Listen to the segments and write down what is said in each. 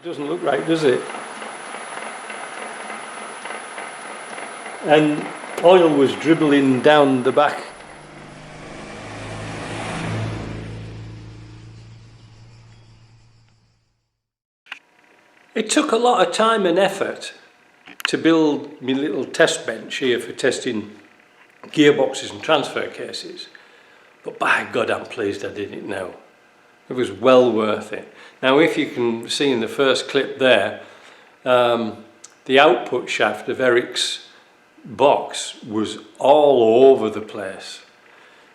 It doesn't look right, does it? And oil was dribbling down the back. It took a lot of time and effort to build my little test bench here for testing gearboxes and transfer cases, but by God I'm pleased I did it now. It was well worth it. Now if you can see in the first clip there, the output shaft of Eric's box was all over the place.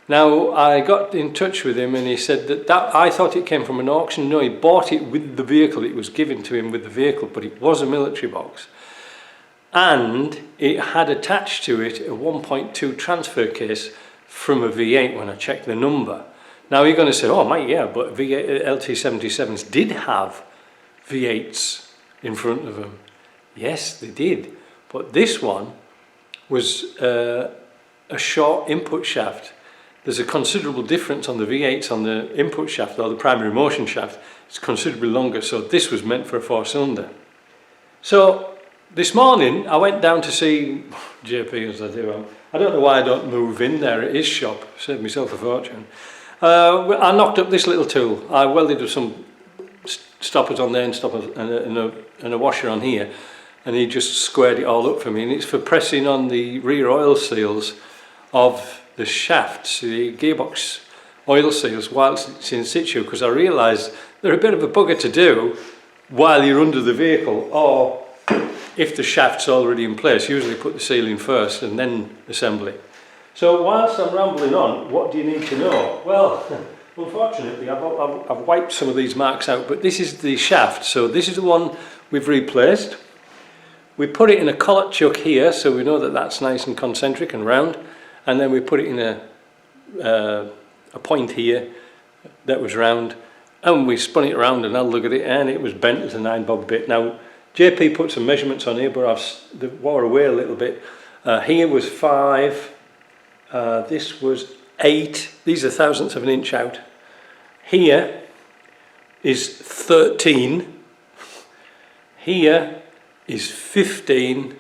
Now I got in touch with him and he said that I thought it came from an auction. No, he bought it with the vehicle. It was given to him with the vehicle, but it was a military box. And it had attached to it a 1.2 transfer case from a V8 when I checked the number. Now you're going to say, oh mate, yeah, but V8 LT77s did have V8s in front of them. Yes, they did. But this one was a short input shaft. There's a considerable difference on the V8s on the input shaft, or the primary motion shaft. It's considerably longer, so this was meant for a 4-cylinder. So this morning I went down to see JP as I do. I don't know why I don't move in there at his shop, saved myself a fortune. I knocked up this little tool. I welded some stoppers on there and stoppers and a washer on here, and he just squared it all up for me, and it's for pressing on the rear oil seals of the shafts, the gearbox oil seals, whilst it's in situ, because I realised they're a bit of a bugger to do while you're under the vehicle, or if the shaft's already in place. Usually put the seal in first and then assemble it. So whilst I'm rambling on, what do you need to know? Well, unfortunately I've wiped some of these marks out, but this is the shaft. So this is the one we've replaced. We put it in a collet chuck here, so we know that that's nice and concentric and round, and then we put it in a point here that was round, and we spun it around and I look at it and it was bent as a 9-bob bit. Now JP put some measurements on here, but I've wore away a little bit. Here was 5, this was 8, these are thousandths of an inch out. Here is 13, here is 15,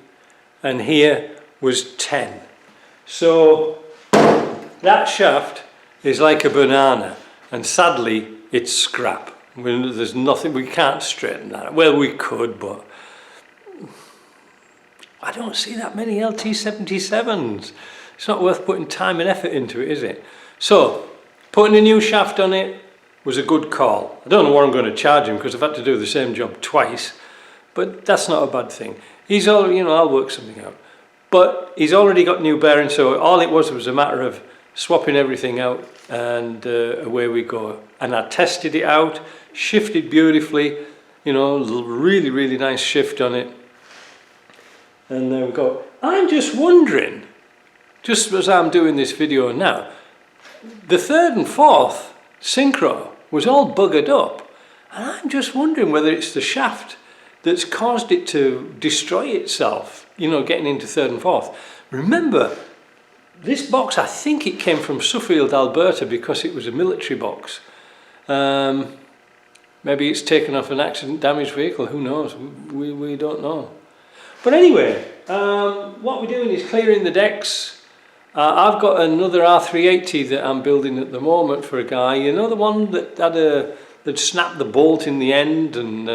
and here was 10. So that shaft is like a banana, and sadly it's scrap. I mean, there's nothing, we can't straighten that. Well, we could, but I don't see that many LT77s. It's not worth putting time and effort into it, is it? So putting a new shaft on it was a good call. I don't know what I'm going to charge him, because I've had to do the same job twice, but that's not a bad thing. He's all, you know, I'll work something out. But he's already got new bearings, so all it was a matter of swapping everything out, and away we go. And I tested it out, shifted beautifully, you know, really, really nice shift on it. And there we go. I'm just wondering, just as I'm doing this video now, the 3rd and 4th synchro was all buggered up, and I'm just wondering whether it's the shaft that's caused it to destroy itself, you know, getting into 3rd and 4th. Remember, this box, I think it came from Suffield, Alberta, because it was a military box. Maybe it's taken off an accident damaged vehicle, who knows, we don't know. But anyway, what we're doing is clearing the decks. I've got another R380 that I'm building at the moment for a guy, you know, the one that had that snapped the bolt in the end, and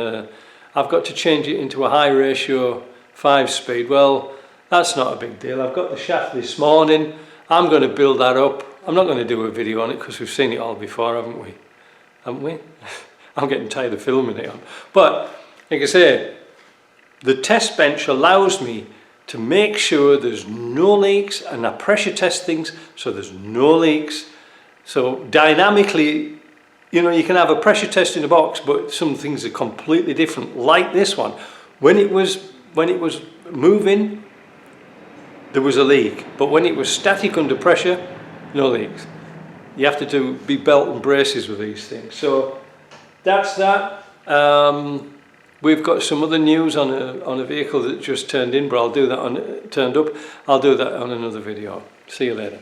I've got to change it into a high ratio 5-speed. Well, that's not a big deal. I've got the shaft this morning. I'm going to build that up. I'm not going to do a video on it because we've seen it all before, haven't we? Haven't we? I'm getting tired of filming it. But, like I say, the test bench allows me to make sure there's no leaks, and I pressure test things so there's no leaks. So dynamically, you know, you can have a pressure test in a box, but some things are completely different, like this one. When it was moving, there was a leak, but when it was static under pressure, no leaks. You have to be belt and braces with these things. So that's that. We've got some other news on a vehicle that just turned in, but I'll do that turned up. I'll do that on another video. See you later.